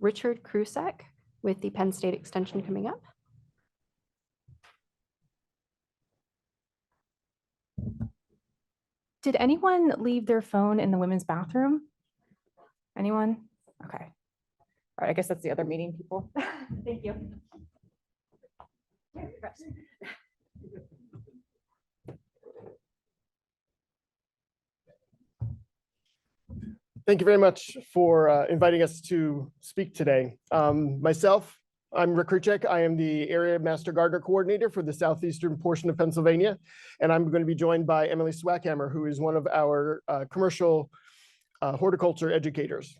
Richard Kruczek with the Penn State Extension coming up. Did anyone leave their phone in the women's bathroom? Anyone? Okay. All right, I guess that's the other meeting people. Thank you. Thank you very much for inviting us to speak today. Myself, I'm Rick Kruczek. I am the Area Master Gardener Coordinator for the southeastern portion of Pennsylvania, and I'm going to be joined by Emelie Swackhamer, who is one of our commercial horticulture educators.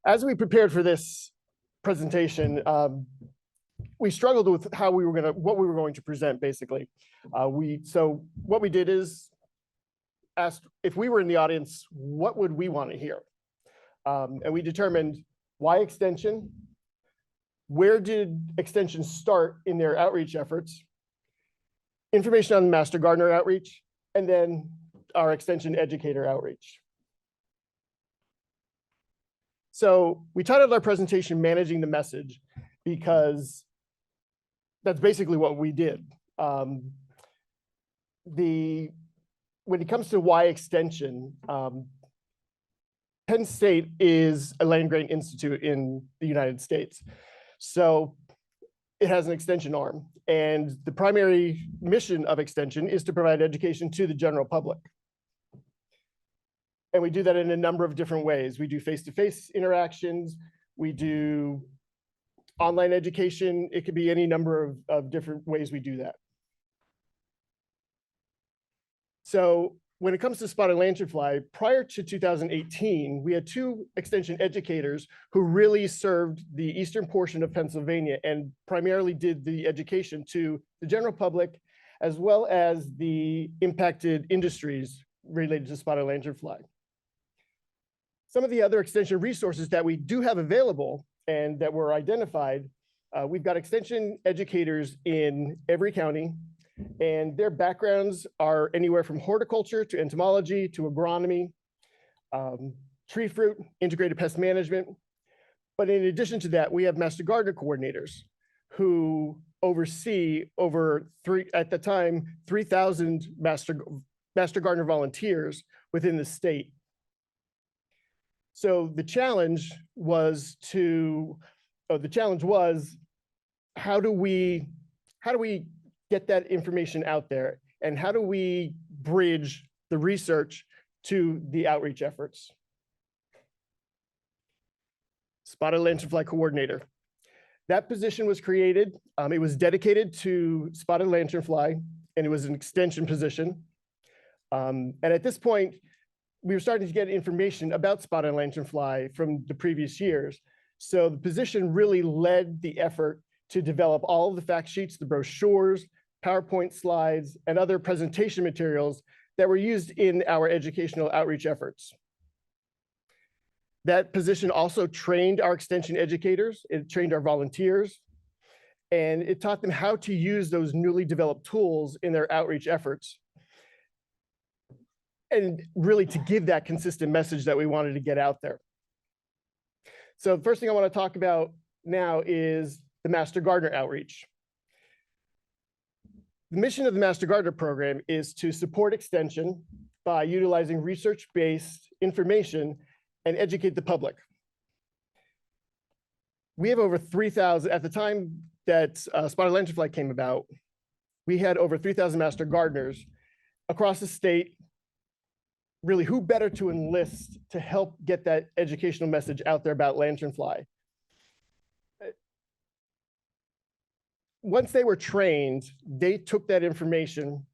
As we prepared for this presentation, we struggled with what we were going to present, basically. So what we did is asked if we were in the audience, what would we want to hear? And we determined why Extension, where did Extension start in their outreach efforts, information on Master Gardener outreach, and then our Extension educator outreach. So we titled our presentation Managing the Message because that's basically what we did. When it comes to why Extension, Penn State is a land-grant institute in the United States. So it has an extension arm, and the primary mission of Extension is to provide education to the general public. And we do that in a number of different ways. We do face-to-face interactions, we do online education. It could be any number of different ways we do that. So when it comes to spotted lanternfly, prior to 2018, we had two extension educators who really served the eastern portion of Pennsylvania and primarily did the education to the general public, as well as the impacted industries related to spotted lanternfly. Some of the other extension resources that we do have available and that were identified, we've got extension educators in every county, and their backgrounds are anywhere from horticulture to entomology to agronomy, tree fruit, integrated pest management. But in addition to that, we have Master Gardener coordinators who oversee over 3,000 Master Gardener volunteers within the state. So the challenge was how do we get that information out there, and how do we bridge the research to the outreach efforts? Spotted lanternfly coordinator. That position was created. It was dedicated to spotted lanternfly, and it was an extension position. And at this point, we were starting to get information about spotted lanternfly from the previous years. So the position really led the effort to develop all of the fact sheets, the brochures, PowerPoint slides, and other presentation materials that were used in our educational outreach efforts. That position also trained our extension educators, it trained our volunteers, and it taught them how to use those newly developed tools in their outreach efforts, and really to give that consistent message that we wanted to get out there. So the first thing I want to talk about now is the Master Gardener outreach. The mission of the Master Gardener program is to support extension by utilizing research-based information and educate the public. We have over 3,000, at the time that spotted lanternfly came about, we had over 3,000 Master Gardeners across the state. Really, who better to enlist to help get that educational message out there about lanternfly? Once they were trained, they took that information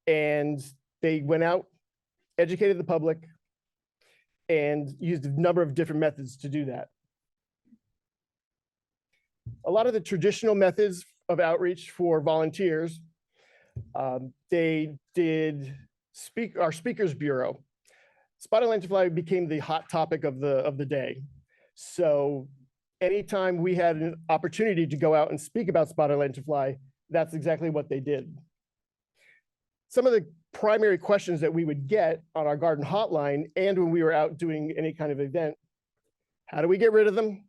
and they went out, educated the public, and used a number of different methods to do that. A lot of the traditional methods of outreach for volunteers, they did our speakers bureau. Spotted lanternfly became the hot topic of the day. So anytime we had an opportunity to go out and speak about spotted lanternfly, that's exactly what they did. some of the primary questions that we would get on our garden hotline and when we were out doing any kind of event, how do we get rid of them?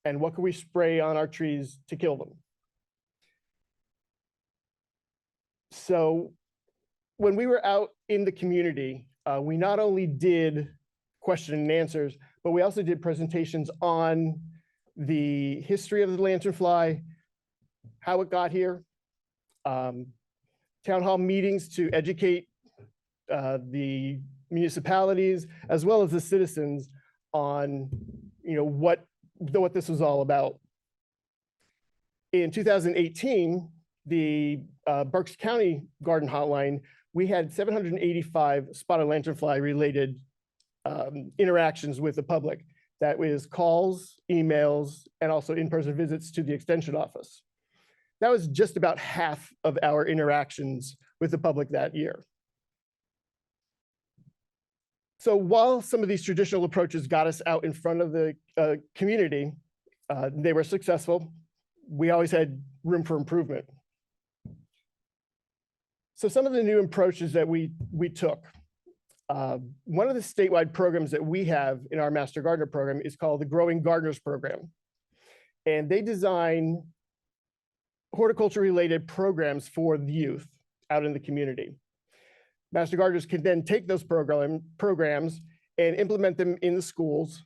And what can we spray on our trees to kill them? So when we were out in the community, we not only did question and answers, but we also did presentations on the history of the lanternfly, how it got here, town hall meetings to educate the municipalities as well as the citizens on, what this was all about. In 2018, the Berks County Garden Hotline, we had 785 spotted lanternfly related interactions with the public. That was calls, emails, and also in-person visits to the extension office. That was just about half of our interactions with the public that year. So while some of these traditional approaches got us out in front of the community, they were successful. We always had room for improvement. So some of the new approaches that we took, one of the statewide programs that we have in our Master Gardener program is called the Growing Gardeners Program. And they design horticulture related programs for the youth out in the community. Master Gardeners can then take those programs and implement them in the schools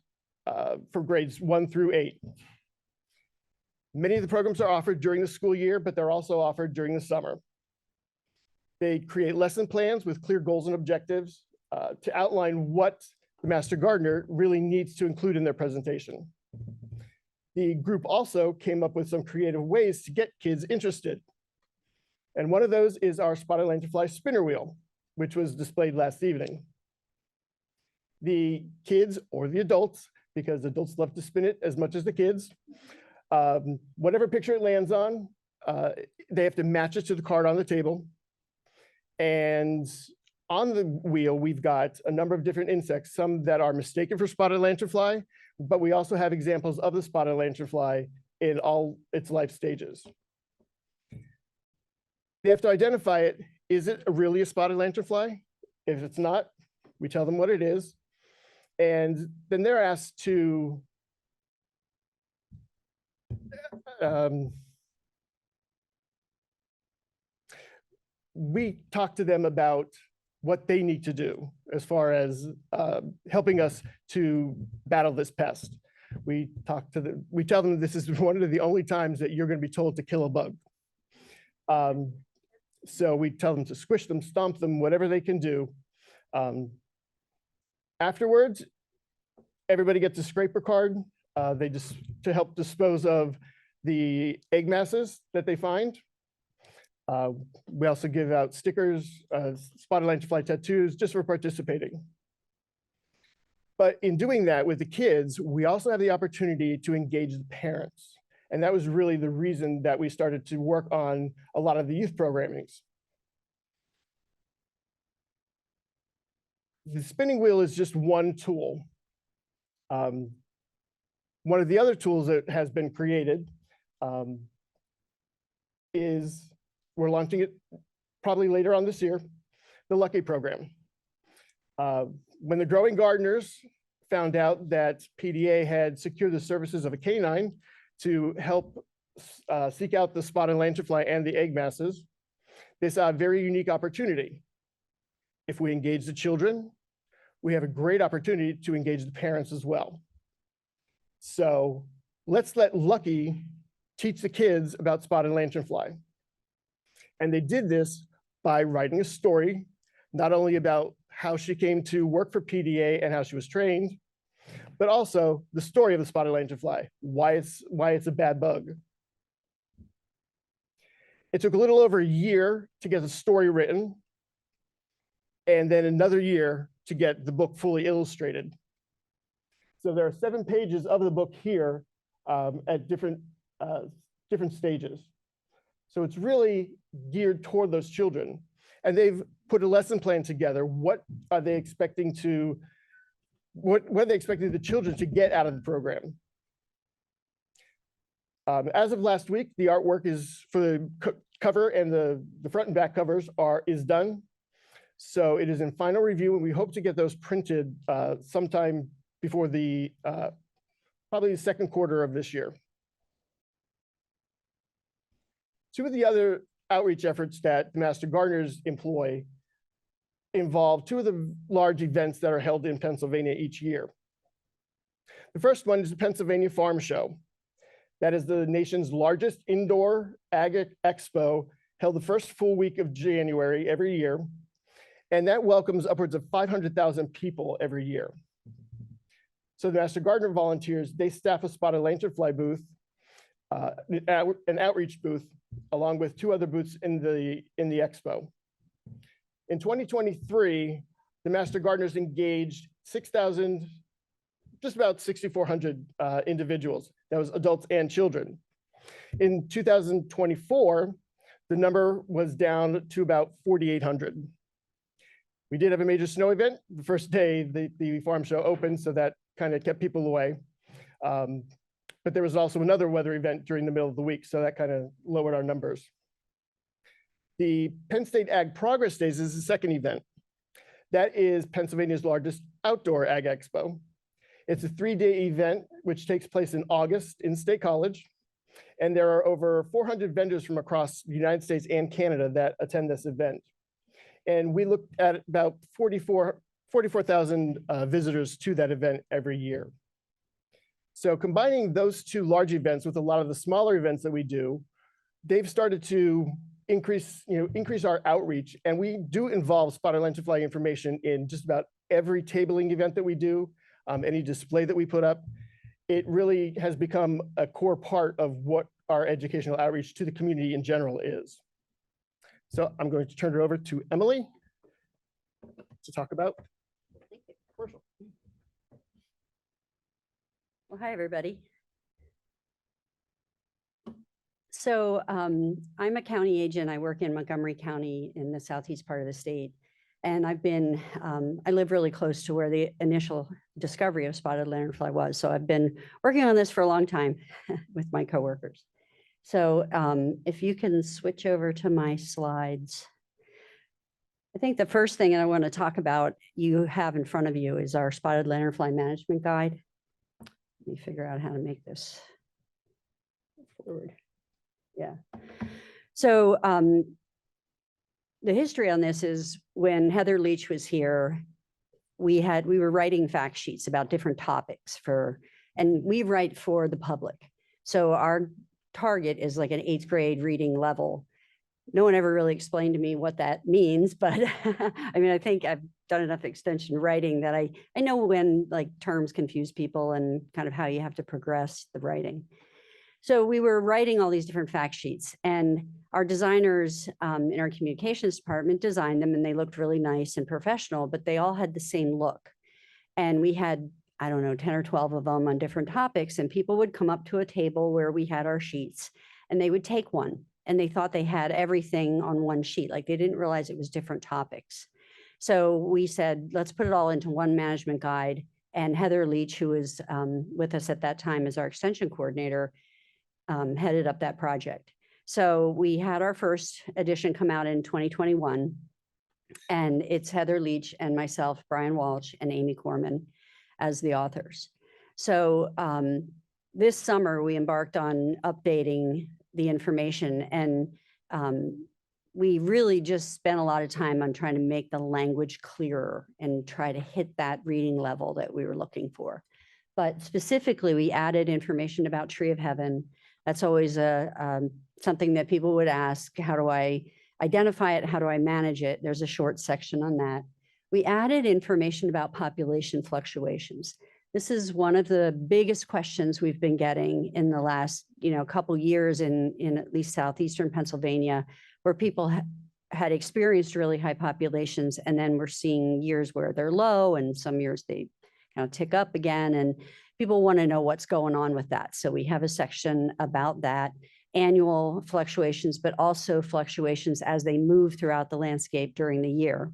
for grades 1 through 8. Many of the programs are offered during the school year, but they're also offered during the summer. They create lesson plans with clear goals and objectives to outline what the Master Gardener really needs to include in their presentation. The group also came up with some creative ways to get kids interested. And one of those is our spotted lanternfly spinner wheel, which was displayed last evening. The kids or the adults, because adults love to spin it as much as the kids, whatever picture it lands on, they have to match it to the card on the table. And on the wheel, we've got a number of different insects, some that are mistaken for spotted lanternfly, but we also have examples of the spotted lanternfly in all its life stages. They have to identify it. Is it really a spotted lanternfly? If it's not, we tell them what it is. And then they're asked to we talk to them about what they need to do as far as helping us to battle this pest. We tell them this is one of the only times that you're going to be told to kill a bug. So we tell them to squish them, stomp them, whatever they can do. Afterwards, everybody gets a scraper card. To help dispose of the egg masses that they find. We also give out stickers, spotted lanternfly tattoos, just for participating. But in doing that with the kids, we also have the opportunity to engage the parents. And that was really the reason that we started to work on a lot of the youth programmings. The spinning wheel is just one tool. One of the other tools that has been created is, we're launching it probably later on this year, the Lucky program. When the Growing Gardeners found out that PDA had secured the services of a canine to help seek out the spotted lanternfly and the egg masses, they saw a very unique opportunity. If we engage the children, we have a great opportunity to engage the parents as well. So let's let Lucky teach the kids about spotted lanternfly. And they did this by writing a story, not only about how she came to work for PDA and how she was trained, but also the story of the spotted lanternfly, why it's a bad bug. It took a little over a year to get the story written, and then another year to get the book fully illustrated. So there are 7 pages of the book here at different stages. So it's really geared toward those children. And they've put a lesson plan together. What are they expecting what are they expecting the children to get out of the program? As of last week, the artwork is for the cover, and the front and back covers is done. So it is in final review, and we hope to get those printed sometime before the probably the second quarter of this year. Two of the other outreach efforts that the Master Gardeners employ involve two of the large events that are held in Pennsylvania each year. The first one is the Pennsylvania Farm Show. That is the nation's largest indoor ag expo, held the first full week of January every year. And that welcomes upwards of 500,000 people every year. So the Master Gardener volunteers, they staff a spotted lanternfly booth, an outreach booth, along with two other booths in the expo. In 2023, the Master Gardeners engaged 6,000, just about 6,400 individuals. That was adults and children. In 2024, the number was down to about 4,800. We did have a major snow event. The first day the farm show opened, so that kind of kept people away. But there was also another weather event during the middle of the week, so that kind of lowered our numbers. The Penn State Ag Progress Days is the second event. That is Pennsylvania's largest outdoor ag expo. It's a 3-day event which takes place in August in State College. And there are over 400 vendors from across the United States and Canada that attend this event. And we looked at about 44,000 visitors to that event every year. So combining those two large events with a lot of the smaller events that we do, they've started to increase our outreach. And we do involve spotted lanternfly information in just about every tabling event that we do, any display that we put up. It really has become a core part of what our educational outreach to the community in general is. So I'm going to turn it over to Emily to talk about commercial. Well, hi, everybody. So I'm a county agent. I work in Montgomery County in the southeast part of the state. And I live really close to where the initial discovery of spotted lanternfly was. So I've been working on this for a long time with my coworkers. So if you can switch over to my slides. I think the first thing I want to talk about you have in front of you is our spotted lanternfly management guide. Let me figure out how to make this forward. Yeah. So the history on this is when Heather Leach was here, we were writing fact sheets about different topics and we write for the public. So our target is like an 8th grade reading level. No one ever really explained to me what that means, but I mean, I think I've done enough extension writing that I know when like terms confuse people and kind of how you have to progress the writing. So we were writing all these different fact sheets, and our designers in our communications department designed them, and they looked really nice and professional, but they all had the same look. And we had, I don't know, 10 or 12 of them on different topics, and people would come up to a table where we had our sheets, and they would take one, and they thought they had everything on one sheet. Like they didn't realize it was different topics. So we said, let's put it all into one management guide. And Heather Leach, who was with us at that time as our extension coordinator, headed up that project. So we had our first edition come out in 2021, and it's Heather Leach and myself, Brian Walsh, and Amy Corman as the authors. So this summer we embarked on updating the information, and we really just spent a lot of time on trying to make the language clearer and try to hit that reading level that we were looking for. But specifically, we added information about Tree of Heaven. That's always something that people would ask, how do I identify it? How do I manage it? There's a short section on that. We added information about population fluctuations. This is one of the biggest questions we've been getting in the last couple years in at least southeastern Pennsylvania, where people had experienced really high populations, and then we're seeing years where they're low, and some years they kind of tick up again, and people want to know what's going on with that. So we have a section about that, annual fluctuations, but also fluctuations as they move throughout the landscape during the year.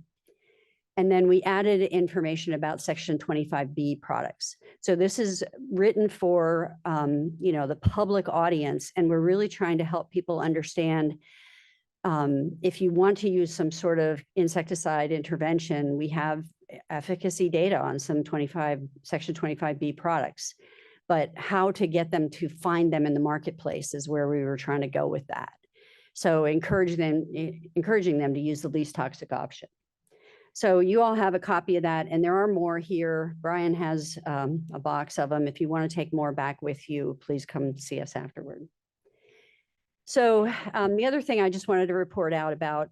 And then we added information about Section 25B products. So this is written for the public audience, and we're really trying to help people understand If you want to use some sort of insecticide intervention, we have efficacy data on some Section 25B products, but how to get them to find them in the marketplace is where we were trying to go with that. So encouraging them to use the least toxic option. So you all have a copy of that, and there are more here. Brian has a box of them. If you want to take more back with you, please come see us afterward. So the other thing I just wanted to report out about,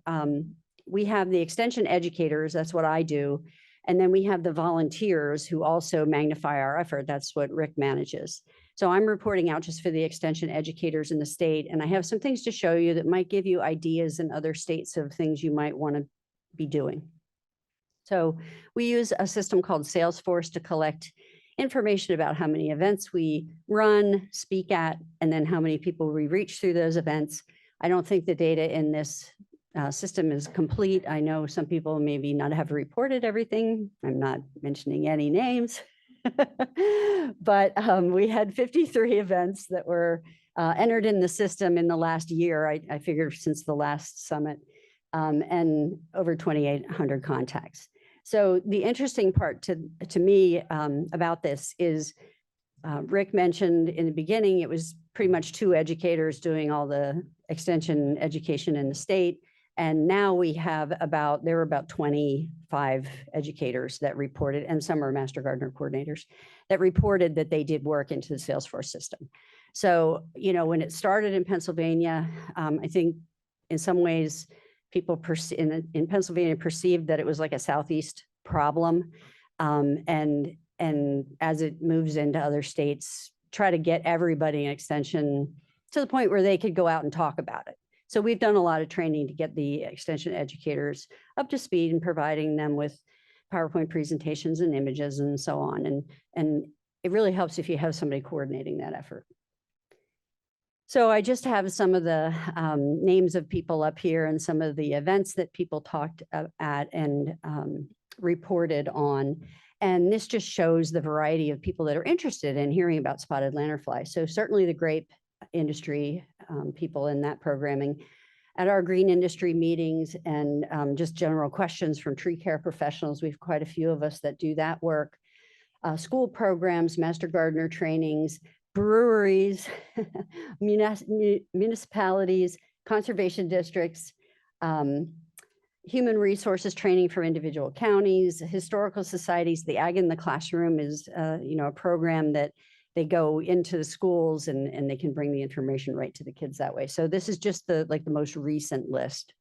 we have the extension educators, that's what I do. And then we have the volunteers who also magnify our effort. That's what Rick manages. So I'm reporting out just for the extension educators in the state. And I have some things to show you that might give you ideas in other states of things you might want to be doing. So we use a system called Salesforce to collect information about how many events we run, speak at, and then how many people we reach through those events. I don't think the data in this system is complete. I know some people maybe not have reported everything. I'm not mentioning any names, but we had 53 events that were entered in the system in the last year. I figured since the last summit, and over 2,800 contacts. So the interesting part to me about this is Rick mentioned in the beginning, it was pretty much 2 educators doing all the extension education in the state. And now we have there were about 25 educators that reported, and some are Master Gardener coordinators that reported that they did work into the Salesforce system. So, you know, when it started in Pennsylvania, I think in some ways people in Pennsylvania perceived that it was like a Southeast problem. And as it moves into other states, try to get everybody in extension to the point where they could go out and talk about it. So we've done a lot of training to get the extension educators up to speed and providing them with PowerPoint presentations and images and so on. And it really helps if you have somebody coordinating that effort. So I just have some of the names of people up here and some of the events that people talked at and reported on. And this just shows the variety of people that are interested in hearing about spotted lanternfly. So certainly the grape industry, people in that programming, at our green industry meetings, and just general questions from tree care professionals. We have quite a few of us that do that work. School programs, master gardener trainings, breweries, municipalities, conservation districts, human resources training for individual counties, historical societies. The Ag in the Classroom is a program that they go into the schools and they can bring the information right to the kids that way. So this is just the most recent list.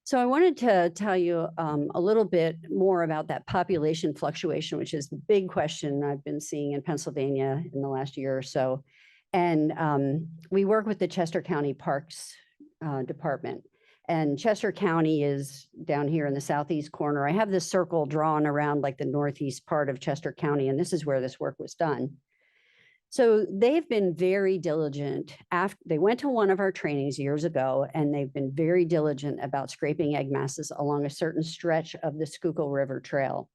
So I wanted to tell you a little bit more about that population fluctuation, which is the big question I've been seeing in Pennsylvania in the last year or so. And we work with the Chester County Parks Department. And Chester County is down here in the southeast corner. I have this circle drawn around like the northeast part of Chester County, and this is where this work was done. So they've been very diligent. They went to one of our trainings years ago, and they've been very diligent about scraping egg masses along a certain stretch of the Schuylkill River Trail.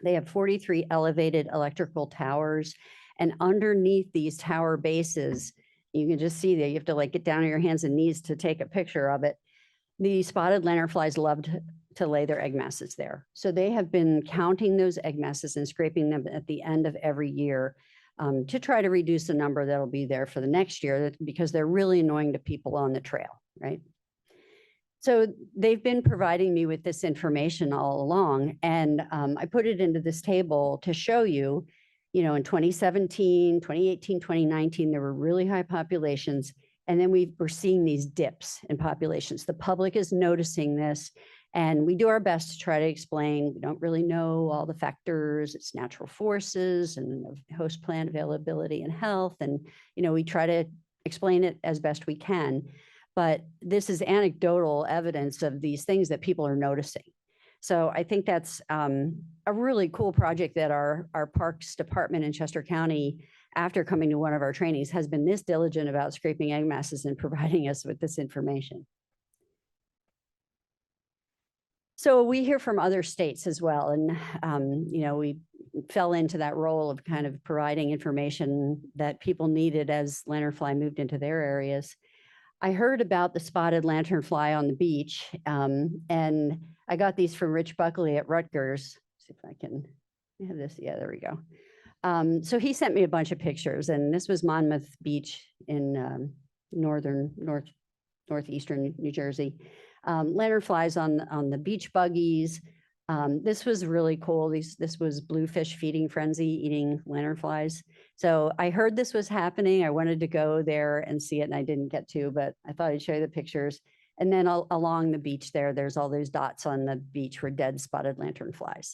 They have 43 elevated electrical towers, and underneath these tower bases, you can just see that you have to get down on your hands and knees to take a picture of it. The spotted lanternflies loved to lay their egg masses there. So they have been counting those egg masses and scraping them at the end of every year to try to reduce the number that'll be there for the next year, because they're really annoying to people on the trail, right? So they've been providing me with this information all along, and I put it into this table to show you, in 2017, 2018, 2019, there were really high populations. And then we're seeing these dips in populations. The public is noticing this, and we do our best to try to explain. We don't really know all the factors. It's natural forces and host plant availability and health. And, we try to explain it as best we can. But this is anecdotal evidence of these things that people are noticing. So I think that's a really cool project that our Parks Department in Chester County, after coming to one of our trainings, has been this diligent about scraping egg masses and providing us with this information. So we hear from other states as well. And, we fell into that role of kind of providing information that people needed as lanternfly moved into their areas. I heard about the spotted lanternfly on the beach, and I got these from Rich Buckley at Rutgers. See if I can have this. Yeah, there we go. So he sent me a bunch of pictures, and this was Monmouth Beach in northeastern New Jersey. Lanternflies on the beach buggies. This was really cool. This was bluefish feeding frenzy, eating lanternflies. So I heard this was happening. I wanted to go there and see it, and I didn't get to, but I thought I'd show you the pictures. And then along the beach there's all those dots on the beach were dead spotted lanternflies.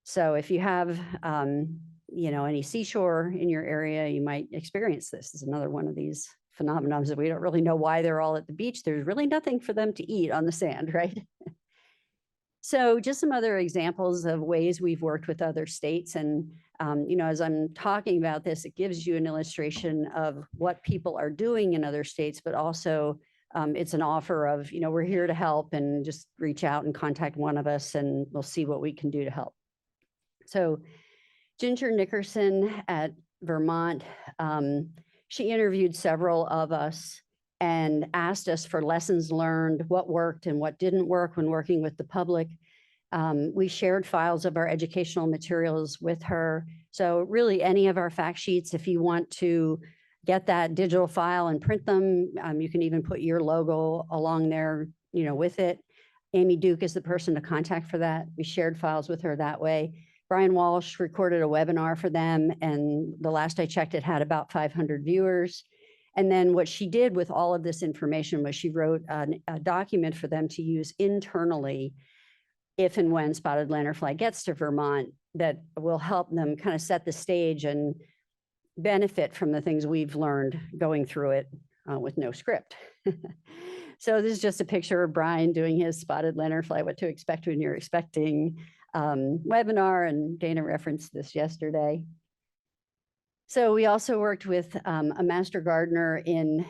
So if you have, any seashore in your area, you might experience this. It's another one of these phenomenons that we don't really know why they're all at the beach. There's really nothing for them to eat on the sand, right? So just some other examples of ways we've worked with other states. And, as I'm talking about this, it gives you an illustration of what people are doing in other states, but also it's an offer of, we're here to help, and just reach out and contact one of us and we'll see what we can do to help. So Ginger Nickerson at Vermont, she interviewed several of us and asked us for lessons learned, what worked and what didn't work when working with the public. We shared files of our educational materials with her. So really any of our fact sheets, if you want to get that digital file and print them, you can even put your logo along there, with it. Amy Duke is the person to contact for that. We shared files with her that way. Brian Walsh recorded a webinar for them, and the last I checked, it had about 500 viewers. And then what she did with all of this information was she wrote a document for them to use internally if and when spotted lanternfly gets to Vermont, that will help them kind of set the stage and benefit from the things we've learned going through it with no script. So this is just a picture of Brian doing his spotted lanternfly, what to expect when you're expecting webinar, and Dana referenced this yesterday. So we also worked with a master gardener in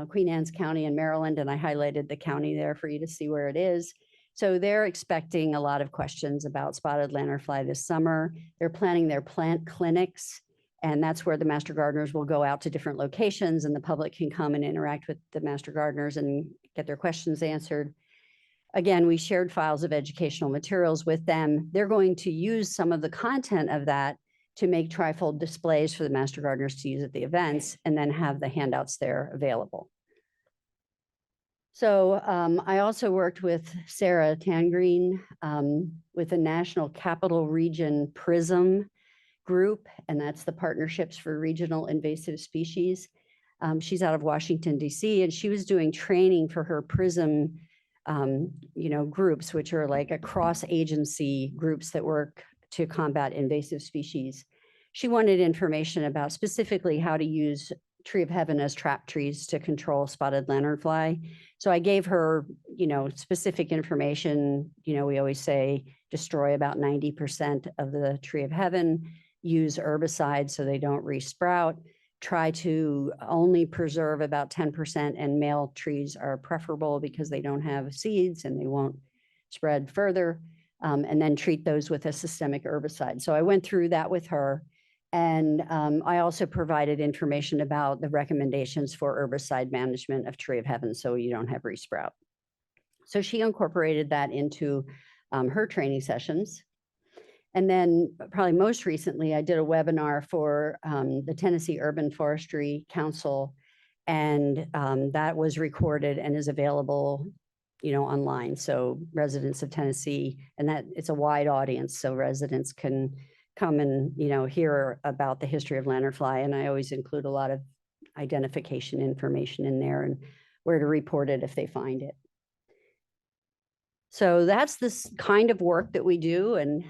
Queen Anne's County in Maryland, and I highlighted the county there for you to see where it is. So they're expecting a lot of questions about spotted lanternfly this summer. They're planning their plant clinics, and that's where the master gardeners will go out to different locations, and the public can come and interact with the master gardeners and get their questions answered. Again, we shared files of educational materials with them. They're going to use some of the content of that to make trifold displays for the master gardeners to use at the events, and then have the handouts there available. So I also worked with Sarah Tangreen with the National Capital Region PRISM group, and that's the Partnerships for Regional Invasive Species. She's out of Washington, D.C., and she was doing training for her PRISM groups, which are like a cross-agency groups that work to combat invasive species. She wanted information about specifically how to use tree of heaven as trap trees to control spotted lanternfly. So I gave her, specific information. We always say destroy about 90% of the tree of heaven, use herbicides so they don't resprout, try to only preserve about 10%, and male trees are preferable because they don't have seeds and they won't spread further, and then treat those with a systemic herbicide. So I went through that with her. And I also provided information about the recommendations for herbicide management of tree of heaven so you don't have resprout. So she incorporated that into her training sessions. And then probably most recently, I did a webinar for the Tennessee Urban Forestry Council, and that was recorded and is available online. So residents of Tennessee, and that it's a wide audience, so residents can come and hear about the history of lanternfly, and I always include a lot of identification information in there and where to report it if they find it. So that's this kind of work that we do, and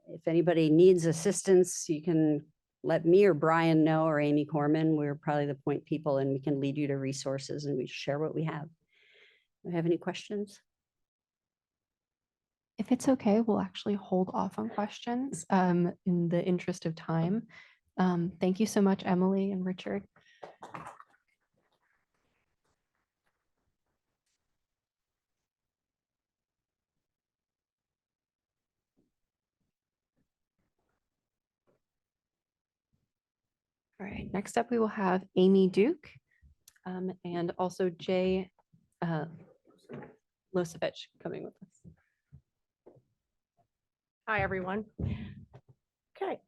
if anybody needs assistance, you can let me or Brian know, or Amy Corman. We're probably the point people, and we can lead you to resources, and we share what we have. Do you have any questions? If it's okay, we'll actually hold off on questions in the interest of time. Thank you so much, Emily and Richard. All right, next up we will have Amy Duke. and also Jay Losiewicz coming with us. Hi, everyone. Okay,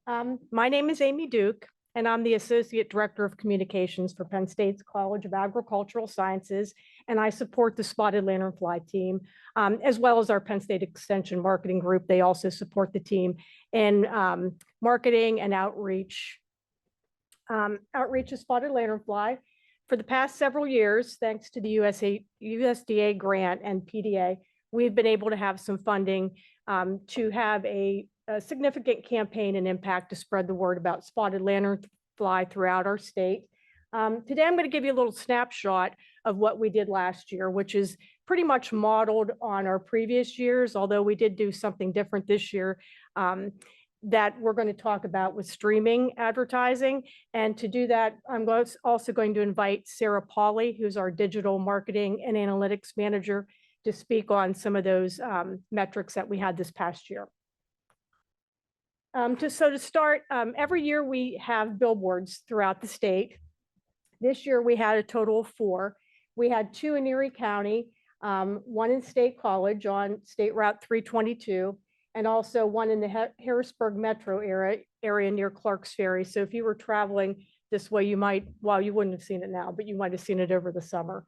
my name is Amy Duke, and I'm the Associate Director of Communications for Penn State's College of Agricultural Sciences, and I support the Spotted Lanternfly team, as well as our Penn State Extension marketing group. They also support the team in marketing and outreach of Spotted Lanternfly. For the past several years, thanks to the USDA grant and PDA, we've been able to have some funding to have a significant campaign and impact to spread the word about spotted lanternfly throughout our state. Today, I'm going to give you a little snapshot of what we did last year, which is pretty much modeled on our previous years, although we did do something different this year that we're going to talk about with streaming advertising. And to do that, I'm also going to invite Sarah Pauley, who's our digital marketing and analytics manager, to speak on some of those metrics that we had this past year. So to start, every year we have billboards throughout the state. This year we had a total of 4. We had 2 in Erie County, 1 in State College on State Route 322, and also 1 in the Harrisburg metro area near Clark's Ferry. So if you were traveling this way, you might, well, you wouldn't have seen it now, but you might have seen it over the summer.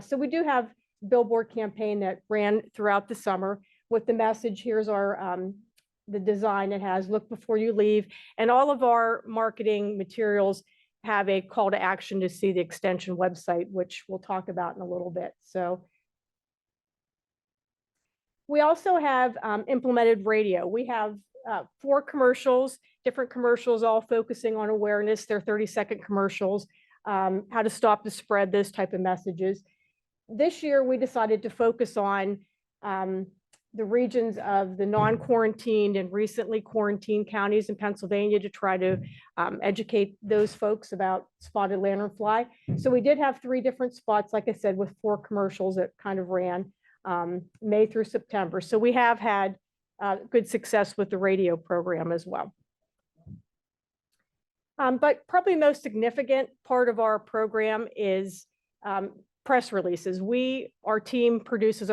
So we do have billboard campaign that ran throughout the summer with the message. Here's our the design. It has "Look before you leave," and all of our marketing materials have a call to action to see the extension website, which we'll talk about in a little bit. So we also have implemented radio. We have 4 commercials, different commercials, all focusing on awareness. They're 30-second commercials, how to stop the spread, those type of messages. This year, we decided to focus on the regions of the non-quarantined and recently quarantined counties in Pennsylvania to try to educate those folks about spotted lanternfly. So we did have 3 different spots, like I said, with 4 commercials that kind of ran May through September. So we have had good success with the radio program as well. But probably the most significant part of our program is press releases. Our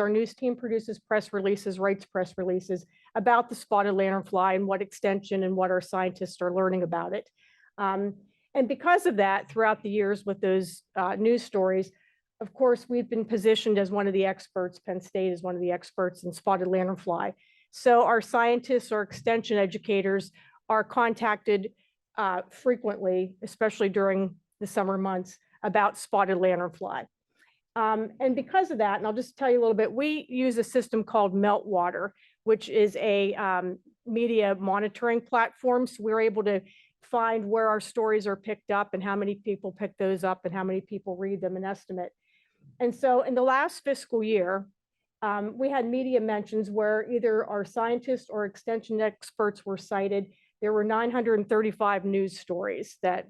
news team produces press releases, writes press releases about the spotted lanternfly and what extension and what our scientists are learning about it. And because of that, throughout the years with those news stories, of course, we've been positioned as one of the experts. Penn State is one of the experts in spotted lanternfly. So our scientists or extension educators are contacted frequently, especially during the summer months, about spotted lanternfly. And because of that, and I'll just tell you a little bit, we use a system called Meltwater, which is a media monitoring platform. So we're able to find where our stories are picked up and how many people pick those up and how many people read them and estimate. And so in the last fiscal year, we had media mentions where either our scientists or extension experts were cited. There were 935 news stories that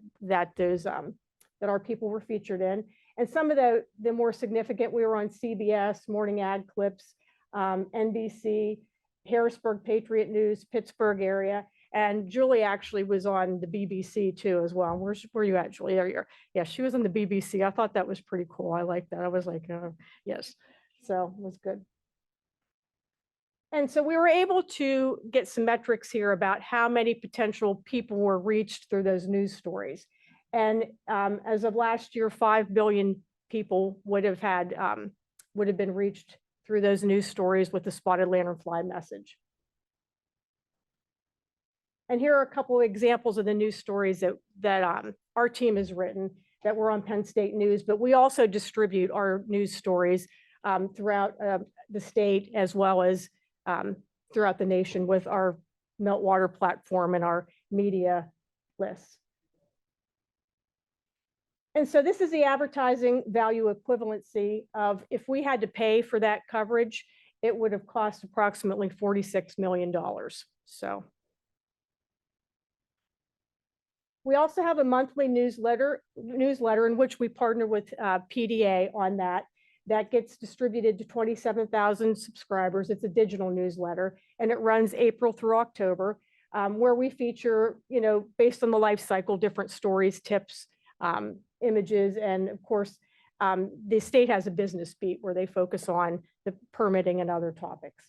our people were featured in. And some of the more significant, we were on CBS, Morning Ad Clips, NBC, Harrisburg Patriot News, Pittsburgh area. And Julie actually was on the BBC too as well. Where are you at, Julie? There you are. Yeah, she was on the BBC. I thought that was pretty cool. I liked that. I was like, yes. So it was good. And so we were able to get some metrics here about how many potential people were reached through those news stories. And as of last year, 5 billion people would have been reached through those news stories with the spotted lanternfly message. And here are a couple of examples of the news stories that our team has written that were on Penn State News, but we also distribute our news stories throughout the state as well as throughout the nation with our Meltwater platform and our media lists. And so this is the advertising value equivalency of if we had to pay for that coverage, it would have cost approximately $46 million. So we also have a monthly newsletter in which we partner with PDA on that gets distributed to 27,000 subscribers. It's a digital newsletter and it runs April through October, where we feature, based on the life cycle, different stories, tips, images, and of course, the state has a business beat where they focus on the permitting and other topics.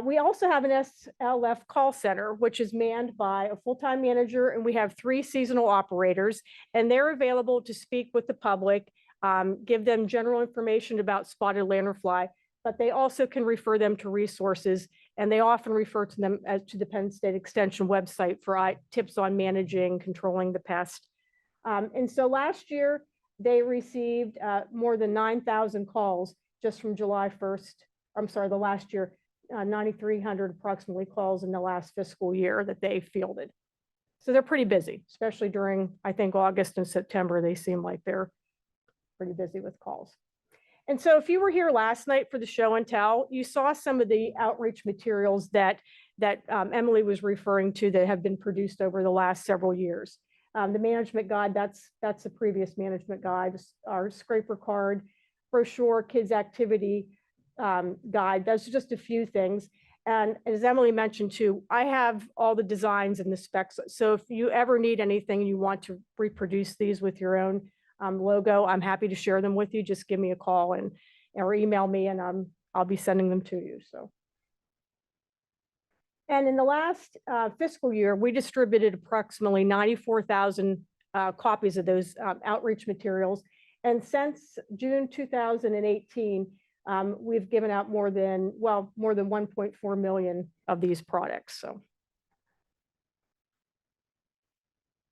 We also have an SLF call center, which is manned by a full-time manager, and we have 3 seasonal operators, and they're available to speak with the public, give them general information about spotted lanternfly, but they also can refer them to resources, and they often refer to them to the Penn State Extension website for tips on managing, controlling the pest. And so last year, they received more than 9,000 calls just from July 1st. I'm sorry, the last year, 9,300 approximately calls in the last fiscal year that they fielded. So they're pretty busy, especially during, I think, August and September. They seem like they're pretty busy with calls. And so if you were here last night for the show and tell, you saw some of the outreach materials that Emily was referring to that have been produced over the last several years. The management guide, that's the previous management guide, our scraper card, brochure, kids activity guide. That's just a few things. And as Emily mentioned too, I have all the designs and the specs. So if you ever need anything, you want to reproduce these with your own logo, I'm happy to share them with you. Just give me a call or email me, and I'll be sending them to you. So. And in the last fiscal year, we distributed approximately 94,000 copies of those outreach materials. And since June 2018, we've given out more than 1.4 million of these products. So.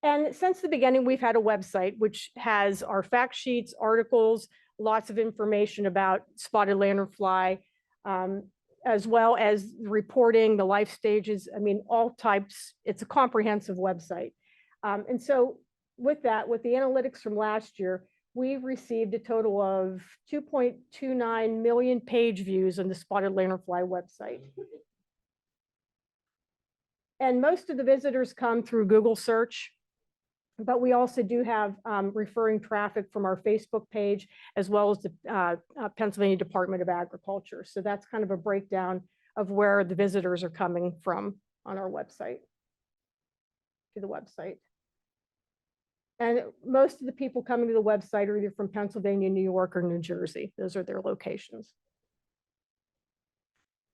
And since the beginning, we've had a website which has our fact sheets, articles, lots of information about spotted lanternfly, as well as reporting, the life stages, I mean, all types. It's a comprehensive website. And so with that, with the analytics from last year, we received a total of 2.29 million page views on the spotted lanternfly website. And most of the visitors come through Google search, but we also do have referring traffic from our Facebook page, as well as the Pennsylvania Department of Agriculture. So that's kind of a breakdown of where the visitors are coming from on our website, to the website. And most of the people coming to the website are either from Pennsylvania, New York, or New Jersey. Those are their locations.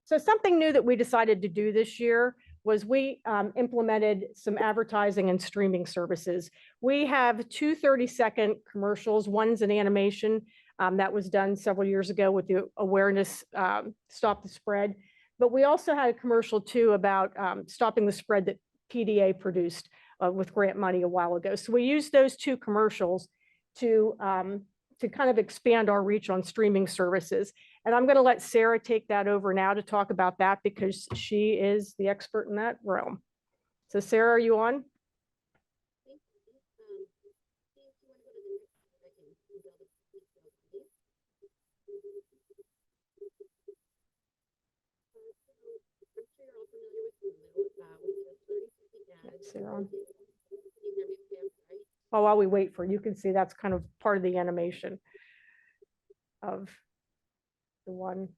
So something new that we decided to do this year was we implemented some advertising and streaming services. We have 2 30-second commercials. One's an animation that was done several years ago with the awareness, Stop the Spread. But we also had a commercial too about stopping the spread that PDA produced with grant money a while ago. So we used those 2 commercials to kind of expand our reach on streaming services. And I'm going to let Sarah take that over now to talk about that, because she is the expert in that realm. So Sarah, are you on? Sarah. Oh, while we wait for you, can see that's kind of part of the animation of the one.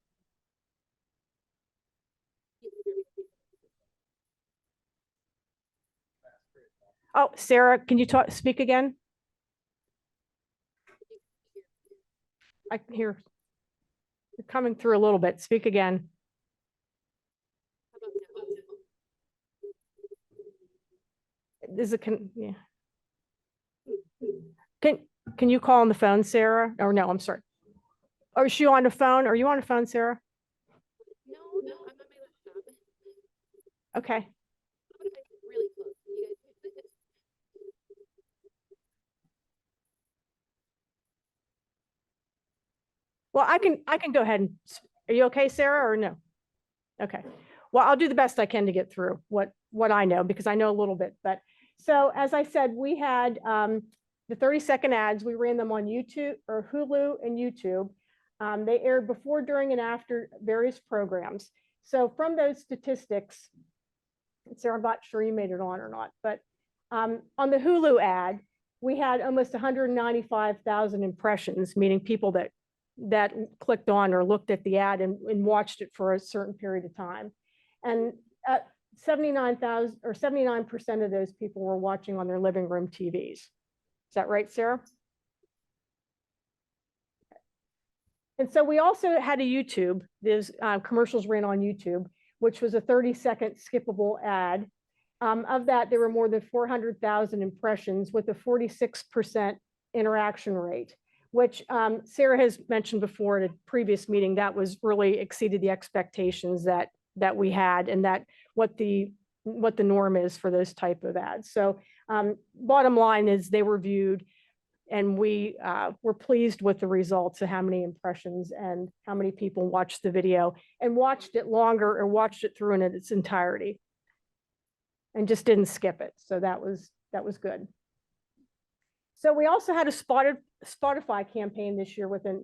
Oh, Sarah, can you speak again? I can hear you're coming through a little bit. Speak again. Is it yeah. Can you call on the phone, Sarah? Or no, I'm sorry. Or is she on the phone? Are you on the phone, Sarah? No, I'm on my laptop. Okay. Really close. Well, I can go ahead and, are you okay, Sarah, or no? Okay. Well, I'll do the best I can to get through what I know, because I know a little bit. But so as I said, we had the 30-second ads. We ran them on YouTube or Hulu and YouTube. They aired before, during, and after various programs. So from those statistics, Sarah, I'm not sure you made it on or not, but on the Hulu ad, we had almost 195,000 impressions, meaning people that clicked on or looked at the ad and watched it for a certain period of time. And 79% of those people were watching on their living room TVs. Is that right, Sarah? And so we also had a YouTube, these commercials ran on YouTube, which was a 30-second skippable ad. Of that, there were more than 400,000 impressions with a 46% interaction rate, which Sarah has mentioned before at a previous meeting, that was really exceeded the expectations that we had, and that what the norm is for those type of ads. So bottom line is they were viewed, and we were pleased with the results of how many impressions and how many people watched the video and watched it longer or watched it through in its entirety and just didn't skip it. So that was good. So we also had a Spotify campaign this year with a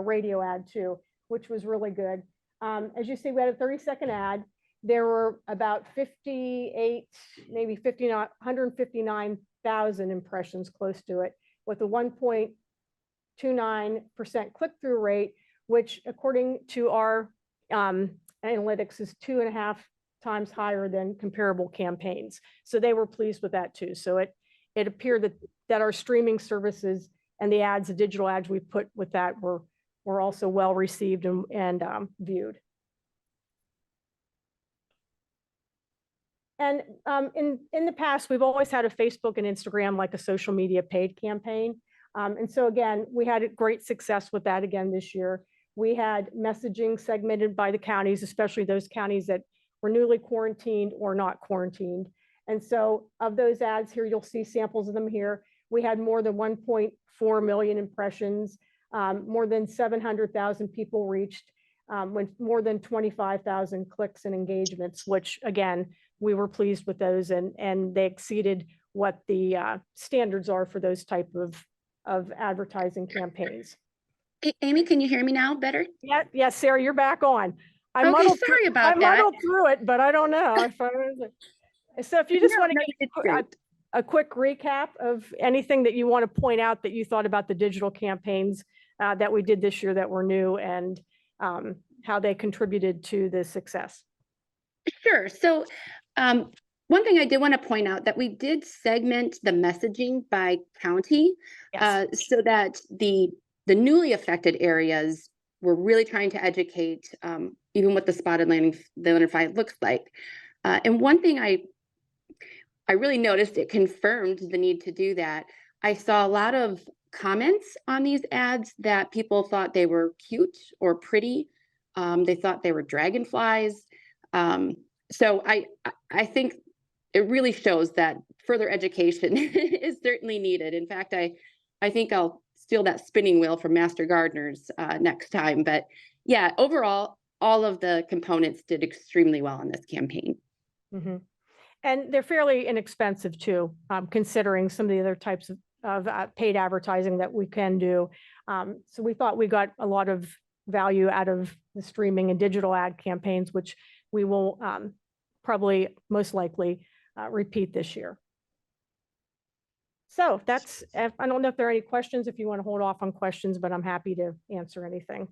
radio ad too, which was really good. As you see, we had a 30-second ad. There were about 58, maybe 159,000 impressions close to it, with a 1.29% click-through rate, which according to our analytics is 2.5 times higher than comparable campaigns. So they were pleased with that too. So it appeared that our streaming services and the ads, the digital ads we put with that were also well received and viewed. And in the past, we've always had a Facebook and Instagram, like a social media paid campaign. And so again, we had a great success with that again this year. We had messaging segmented by the counties, especially those counties that were newly quarantined or not quarantined. And so of those ads here, you'll see samples of them here. We had more than 1.4 million impressions, more than 700,000 people reached, with more than 25,000 clicks and engagements, which again, we were pleased with those, and they exceeded what the standards are for those type of advertising campaigons. Amy, can you hear me now better? Yeah, yes, Sarah, you're back on. I Okay, muddled sorry about I that. muddled through it, but I don't know. So if you just No, want to no, give it's great. a quick recap of anything that you want to point out that you thought about the digital campaigns that we did this year that were new, and how they contributed to the success. Sure. So one thing I did want to point out that we did segment the messaging by county, Yes. so that the newly affected areas were really trying to educate even what the spotted lanternfly looks like. And one thing I really noticed, it confirmed the need to do that. I saw a lot of comments on these ads that people thought they were cute or pretty. They thought they were dragonflies. So I think it really shows that further education is certainly needed. In fact, I think I'll steal that spinning wheel from Master Gardeners next time. But yeah, overall, all of the components did extremely well in this campaign. Mm-hmm. And they're fairly inexpensive too, considering some of the other types of paid advertising that we can do. So we thought we got a lot of value out of the streaming and digital ad campaigns, which we will probably most likely repeat this year. So that's, I don't know if there are any questions, if you want to hold off on questions, but I'm happy to answer anything.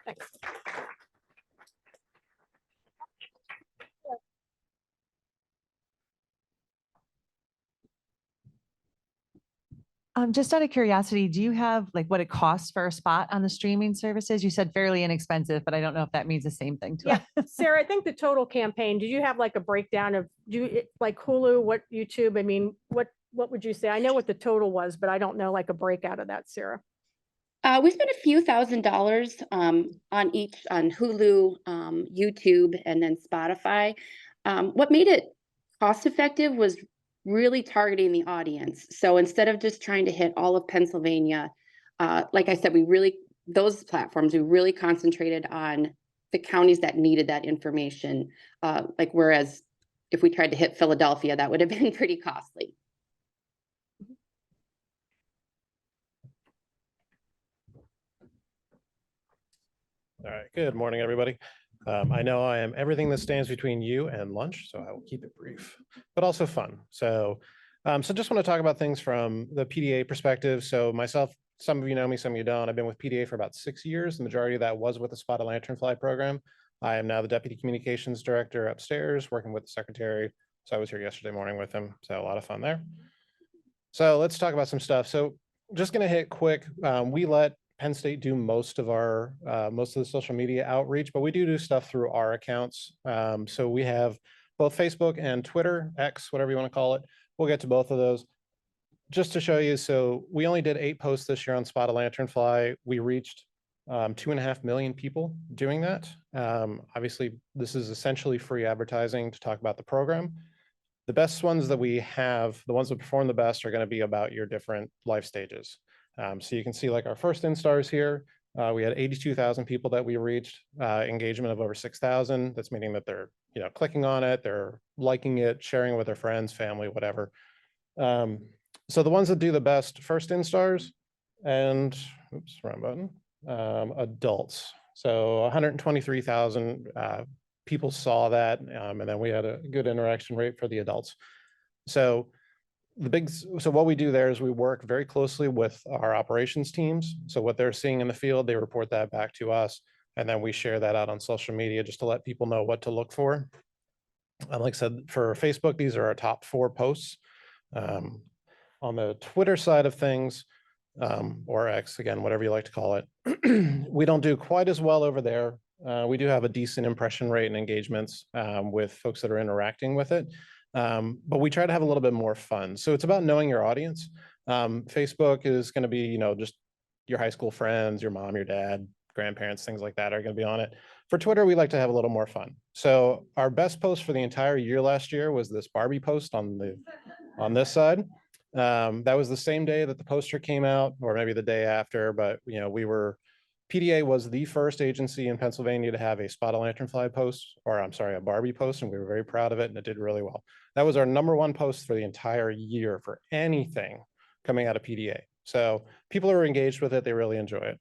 Thanks. Just out of curiosity, do you have like what it costs for a spot on the streaming services? You said fairly inexpensive, but I don't know if that means the same thing to Yeah, us. Sarah, I think the total campaign, did you have like a breakdown of, like Hulu, what YouTube, I mean, what would you say? I know what the total was, but I don't know like a breakout of that, Sarah. We spent a few $1,000s on Hulu, YouTube, and then Spotify. What made it cost effective was really targeting the audience. So instead of just trying to hit all of Pennsylvania, like I said, those platforms, we really concentrated on the counties that needed that information. Like whereas if we tried to hit Philadelphia, that would have been pretty costly. All right, good morning, everybody. I know I am everything that stands between you and lunch, so I will keep it brief, but also fun. So just want to talk about things from the PDA perspective. So myself, some of you know me, some of you don't. I've been with PDA for about 6 years. The majority of that was with the Spotted Lanternfly program. I am now the Deputy Communications Director upstairs, working with the Secretary So I was here yesterday morning with him. So a lot of fun there. So let's talk about some stuff. So just going to hit quick. We let Penn State do most of the social media outreach, but we do stuff through our accounts. So we have both Facebook and Twitter, X, whatever you want to call it. We'll get to both of those. Just to show you, so we only did 8 posts this year on Spotted Lanternfly. We reached 2.5 million people doing that. Obviously, this is essentially free advertising to talk about the program. The best ones that we have, the ones that perform the best, are going to be about your different life stages. So you can see like our first instars here, we had 82,000 people that we reached, engagement of over 6,000. That's meaning that they're clicking on it, they're liking it, sharing it with their friends, family, whatever. So the ones that do the best first instars and, oops, wrong button, adults. So 123,000 people saw that, and then we had a good interaction rate for the adults. So what we do there is we work very closely with our operations teams. So what they're seeing in the field, they report that back to us, and then we share that out on social media just to let people know what to look for. Like I said, for Facebook, these are our top 4 posts. On the Twitter side of things, or X, again, whatever you like to call it, we don't do quite as well over there. We do have a decent impression rate and engagements with folks that are interacting with it. But we try to have a little bit more fun. So it's about knowing your audience. Facebook is going to be, just your high school friends, your mom, your dad, grandparents, things like that are going to be on it. For Twitter, we like to have a little more fun. So our best post for the entire year last year was this Barbie post on this side. That was the same day that the poster came out, or maybe the day after, but PDA was the first agency in Pennsylvania to have a Spotted Lanternfly post, or I'm sorry, a Barbie post, and we were very proud of it, and it did really well. That was our #1 post for the entire year for anything coming out of PDA. So people are engaged with it, they really enjoy it.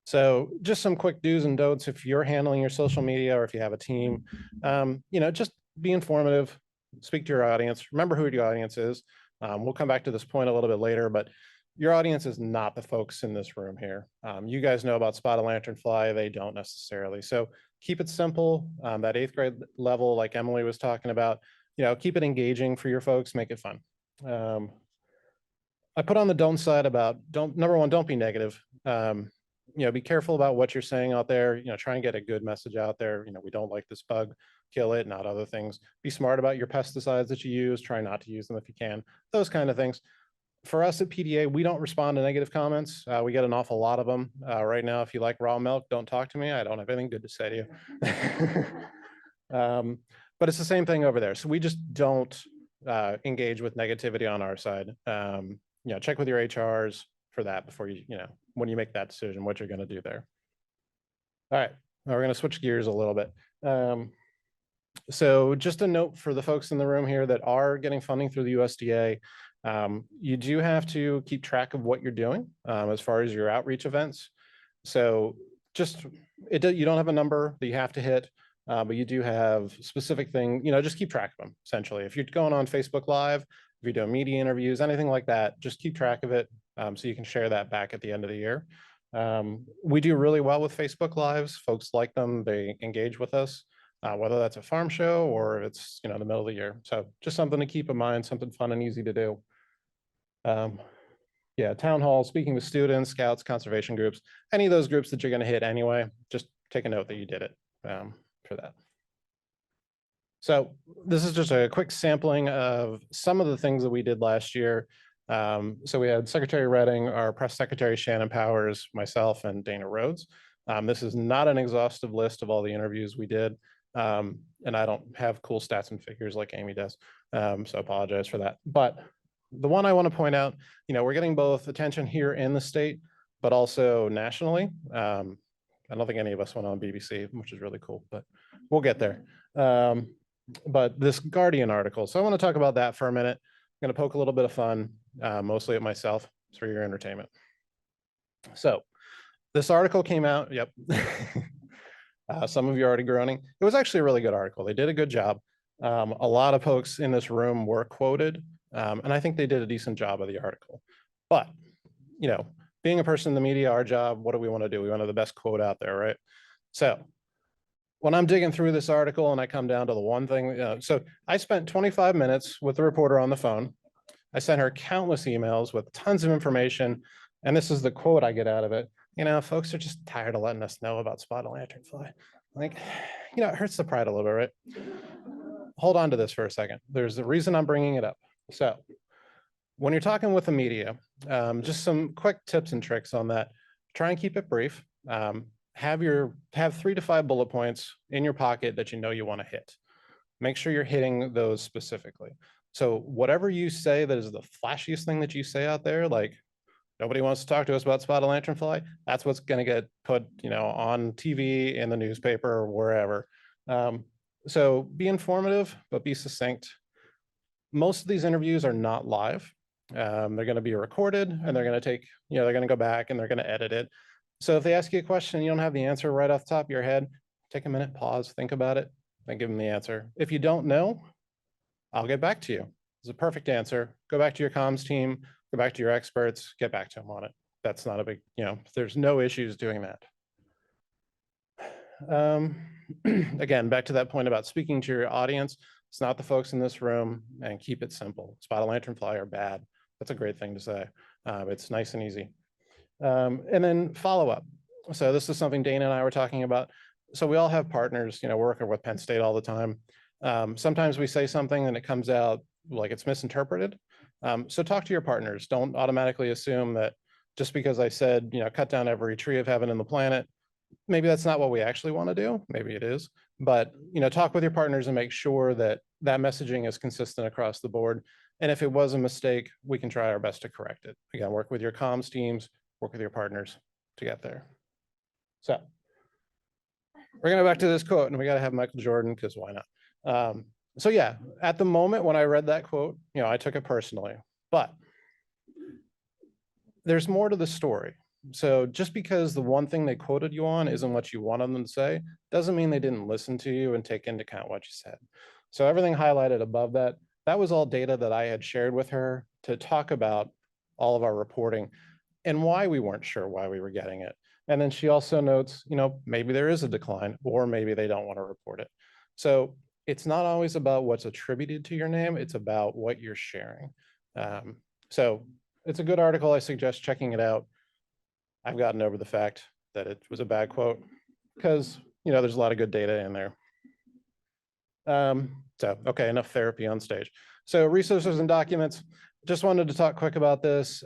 So just some quick do's and don'ts if you're handling your social media or if you have a team, just be informative, speak to your audience, remember who your audience is. We'll come back to this point a little bit later, but your audience is not the folks in this room here. You guys know about Spotted Lanternfly, they don't necessarily. So keep it simple, that 8th grade level, like Emily was talking about, keep it engaging for your folks, make it fun. I put on the don't side about, number 1, don't be negative. Be careful about what you're saying out there, try and get a good message out there. We don't like this bug, kill it, not other things. Be smart about your pesticides that you use, try not to use them if you can, those kind of things. For us at PDA, we don't respond to negative comments. We get an awful lot of them. Right now, if you like raw milk, don't talk to me. I don't have anything good to say to you. But it's the same thing over there. So we just don't engage with negativity on our side. Check with your HRs for that before when you make that decision, what you're going to do there. All right, now we're going to switch gears a little bit. So just a note for the folks in the room here that are getting funding through the USDA, you do have to keep track of what you're doing as far as your outreach events. So you don't have a number that you have to hit, but you do have specific thing, just keep track of them, essentially. If you're going on Facebook Live, if you're doing media interviews, anything like that, just keep track of it so you can share that back at the end of the year. We do really well with Facebook Lives. Folks like them, they engage with us, whether that's a farm show or it's the middle of the year. So just something to keep in mind, something fun and easy to do. Town hall, speaking with students, scouts, conservation groups, any of those groups that you're going to hit anyway, just take a note that you did it for that. So this is just a quick sampling of some of the things that we did last year. So we had Secretary Redding, our press secretary, Shannon Powers, myself, and Dana Rhodes. This is not an exhaustive list of all the interviews we did. And I don't have cool stats and figures like Amy does. So I apologize for that. But the one I want to point out, we're getting both attention here in the state, but also nationally. I don't think any of us went on BBC, which is really cool, but we'll get there. But this Guardian article, so I want to talk about that for a minute. I'm going to poke a little bit of fun, mostly at myself, for your entertainment. So this article came out, yep. Some of you are already groaning. It was actually a really good article. They did a good job. A lot of folks in this room were quoted, and I think they did a decent job of the article. But, being a person in the media, our job, what do we want to do? We want to have the best quote out there, right? So when I'm digging through this article and I come down to the one thing, so I spent 25 minutes with the reporter on the phone. I sent her countless emails with tons of information. And this is the quote I get out of it. Folks are just tired of letting us know about spotted lanternfly. Like, it hurts the pride a little bit, right? Hold on to this for a second. There's a reason I'm bringing it up. So when you're talking with the media, just some quick tips and tricks on that. Try and keep it brief. Have 3 to 5 bullet points in your pocket that you want to hit. Make sure you're hitting those specifically. So whatever you say that is the flashiest thing that you say out there, like nobody wants to talk to us about spotted lanternfly, that's what's going to get put, on TV, in the newspaper, or wherever. So be informative, but be succinct. Most of these interviews are not live. They're going to be recorded, and they're going to take, they're going to go back and they're going to edit it. So if they ask you a question and you don't have the answer right off the top of your head, take a minute, pause, think about it, then give them the answer. If you don't know, I'll get back to you. It's a perfect answer. Go back to your comms team, go back to your experts, get back to them on it. That's not a big, there's no issues doing that. Again, back to that point about speaking to your audience. It's not the folks in this room, and keep it simple. Spotted lanternfly are bad. That's a great thing to say. It's nice and easy. And then follow up. So this is something Dana and I were talking about. So we all have partners, working with Penn State all the time. Sometimes we say something and it comes out like it's misinterpreted. So talk to your partners. Don't automatically assume that just because I said, cut down every tree of heaven in the planet, maybe that's not what we actually want to do. Maybe it is, but talk with your partners and make sure that that messaging is consistent across the board. And if it was a mistake, we can try our best to correct it. Again, work with your comms teams, work with your partners to get there. So we're going to go back to this quote, and we got to have Michael Jordan, because why not? So yeah, at the moment when I read that quote, I took it personally, but there's more to the story. So just because the one thing they quoted you on isn't what you wanted them to say, doesn't mean they didn't listen to you and take into account what you said. So everything highlighted above that, that was all data that I had shared with her to talk about all of our reporting and why we weren't sure why we were getting it. And then she also notes, maybe there is a decline, or maybe they don't want to report it. So it's not always about what's attributed to your name, it's about what you're sharing. So it's a good article. I suggest checking it out. I've gotten over the fact that it was a bad quote because, there's a lot of good data in there. So, okay, enough therapy on stage. So resources and documents, just wanted to talk quick about this.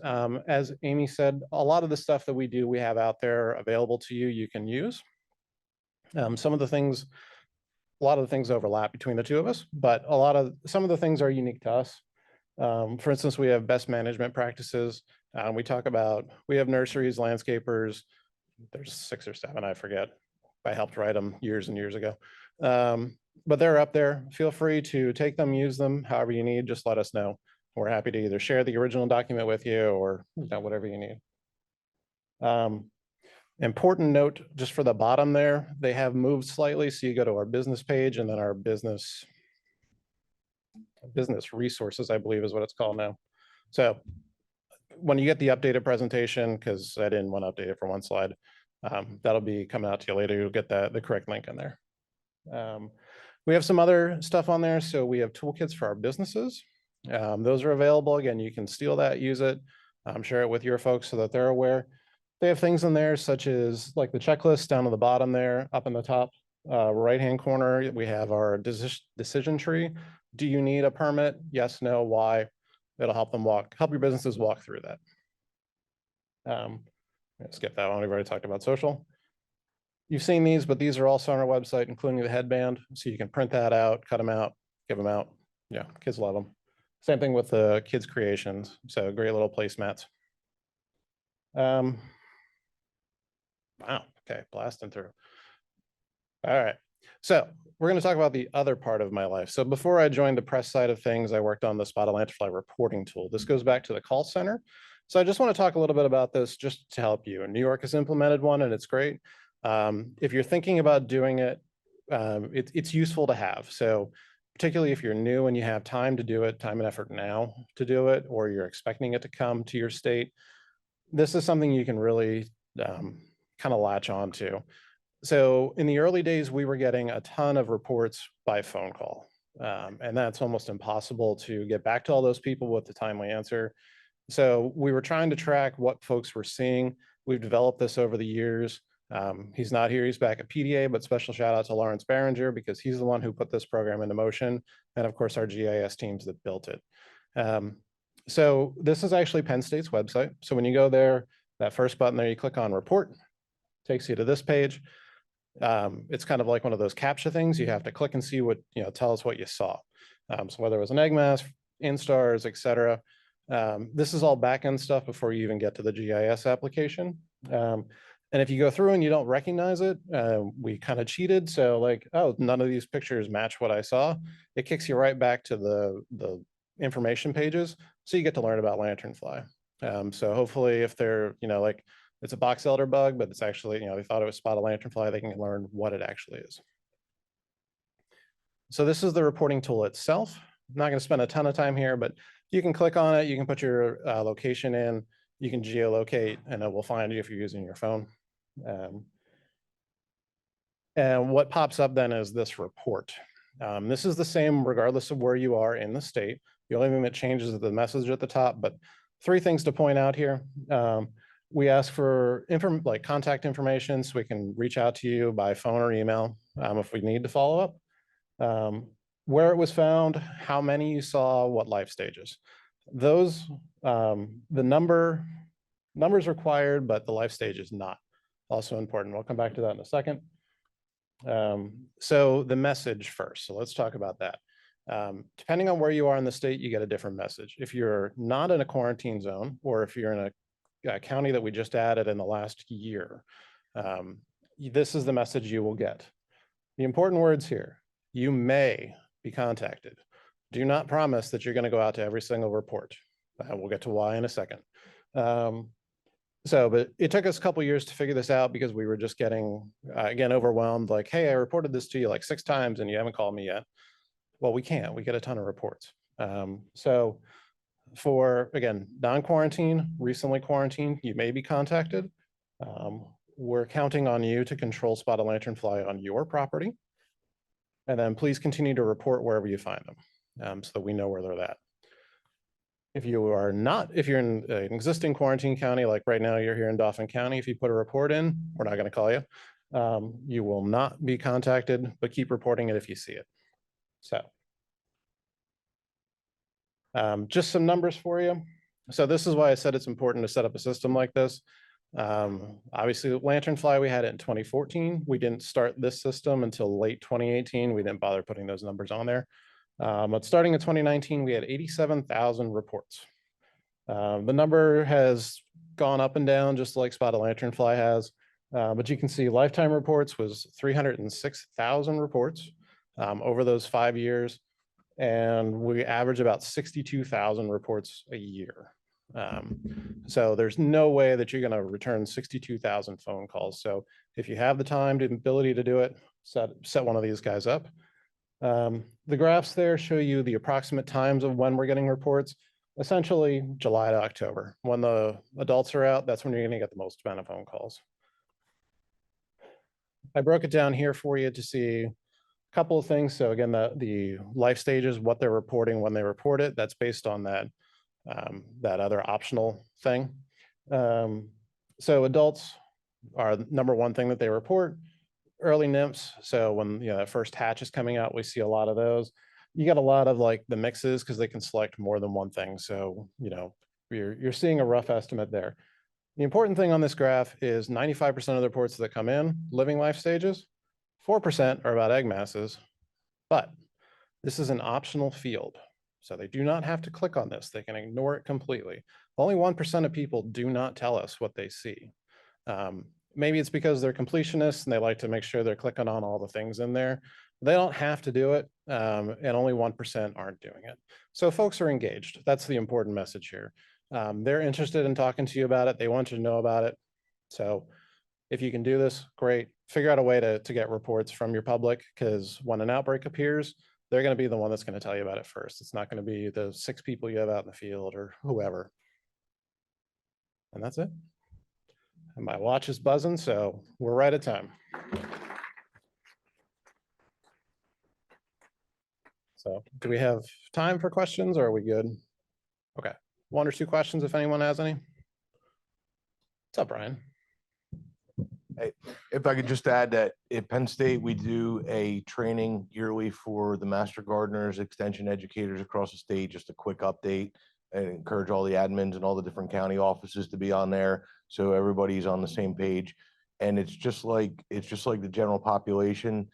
As Amy said, a lot of the stuff that we do, we have out there available to you, you can use. Some of the things, a lot of the things overlap between the two of us, but some of the things are unique to us. For instance, we have best management practices. We have nurseries, landscapers. There's 6 or 7, I forget. I helped write them years and years ago. But they're up there. Feel free to take them, use them, however you need. Just let us know. We're happy to either share the original document with you or whatever you need. Important note, just for the bottom there, they have moved slightly. So you go to our business page and then our business resources, I believe is what it's called now. So when you get the updated presentation, because I didn't want to update it for one slide, that'll be coming out to you later. You'll get the correct link in there. We have some other stuff on there. So we have toolkits for our businesses. Those are available. Again, you can steal that, use it, share it with your folks so that they're aware. They have things in there such as like the checklist down at the bottom there, up in the top right-hand corner, we have our decision tree. Do you need a permit? Yes, no, why? It'll help your businesses walk through that. Skip that one. We've already talked about social. You've seen these, but these are also on our website, including the headband. So you can print that out, cut them out, give them out. Yeah, kids love them. Same thing with the kids' creations. So great little placemats. Wow, okay, blasting through. All right, so we're going to talk about the other part of my life. So before I joined the press side of things, I worked on the spotted lanternfly reporting tool. This goes back to the call center. So I just want to talk a little bit about this just to help you. New York has implemented one and it's great. If you're thinking about doing it, it's useful to have. So particularly if you're new and you have time to do it, time and effort now to do it, or you're expecting it to come to your state, this is something you can really kind of latch on to. So in the early days, we were getting a ton of reports by phone call. And that's almost impossible to get back to all those people with a timely answer. So we were trying to track what folks were seeing. We've developed this over the years. He's not here, he's back at PDA, but special shout out to Lawrence Barringer because he's the one who put this program into motion. And of course, our GIS teams that built it. So this is actually Penn State's website. So when you go there, that first button there, you click on report, takes you to this page. It's kind of like one of those CAPTCHA things. You have to click and see what, tell us what you saw. So whether it was an egg mass, instars, et cetera. This is all backend stuff before you even get to the GIS application. And if you go through and you don't recognize it, we kind of cheated. So like, oh, none of these pictures match what I saw. It kicks you right back to the information pages. So you get to learn about lanternfly. So hopefully if they're, like it's a box elder bug, but it's actually, they thought it was spotted lanternfly, they can learn what it actually is. So this is the reporting tool itself. I'm not going to spend a ton of time here, but you can click on it. You can put your location in, you can geolocate, and it will find you if you're using your phone. And what pops up then is this report. This is the same regardless of where you are in the state. The only thing that changes is the message at the top, but 3 things to point out here. We ask for contact information so we can reach out to you by phone or email if we need to follow up. Where it was found, how many you saw, what life stages. Those, the numbers required, but the life stage is not. Also important. We'll come back to that in a second. So the message first. So let's talk about that. Depending on where you are in the state, you get a different message. If you're not in a quarantine zone, or if you're in a county that we just added in the last year, this is the message you will get. The important words here: you may be contacted. Do not promise that you're going to go out to every single report. We'll get to why in a second. But it took us a couple of years to figure this out because we were just getting, again, overwhelmed. Like, hey, I reported this to you like 6 times and you haven't called me yet. Well, we can't. We get a ton of reports. So for, again, non-quarantine, recently quarantined, you may be contacted. We're counting on you to control spotted lanternfly on your property. And then please continue to report wherever you find them so that we know where they're at. If you're in an existing quarantine county, like right now you're here in Dauphin County, if you put a report in, we're not going to call you. You will not be contacted, but keep reporting it if you see it. So just some numbers for you. So this is why I said it's important to set up a system like this. Obviously, lanternfly, we had it in 2014. We didn't start this system until late 2018. We didn't bother putting those numbers on there. But starting in 2019, we had 87,000 reports. The number has gone up and down just like spotted lanternfly has. But you can see lifetime reports was 306,000 reports over those 5 years. And we average about 62,000 reports a year. So there's no way that you're going to return 62,000 phone calls. So if you have the time and ability to do it, set one of these guys up. The graphs there show you the approximate times of when we're getting reports. Essentially July to October. When the adults are out, that's when you're going to get the most amount of phone calls. I broke it down here for you to see a couple of things. So again, the life stages, what they're reporting when they report it, that's based on that other optional thing. So adults are the #1 thing that they report. Early nymphs. So when that first hatch is coming out, we see a lot of those. You get a lot of like the mixes because they can select more than one thing. So you're seeing a rough estimate there. The important thing on this graph is 95% of the reports that come in living life stages, 4% are about egg masses, but this is an optional field. So they do not have to click on this. They can ignore it completely. Only 1% of people do not tell us what they see. Maybe it's because they're completionists and they like to make sure they're clicking on all the things in there. They don't have to do it, and only 1% aren't doing it. So folks are engaged. That's the important message here. They're interested in talking to you about it. They want you to know about it. So if you can do this, great. Figure out a way to get reports from your public, because when an outbreak appears, they're going to be the one that's going to tell you about it first. It's not going to be the 6 people you have out in the field or whoever. And that's it. And my watch is buzzing, so we're right at time. So do we have time for questions or are we good? Okay, 1 or 2 questions if anyone has any. What's up, Brian? If I could just add that at Penn State, we do a training yearly for the master gardeners, extension educators across the state, just a quick update, and encourage all the admins and all the different county offices to be on there. So everybody's on the same page. And it's just like the general population,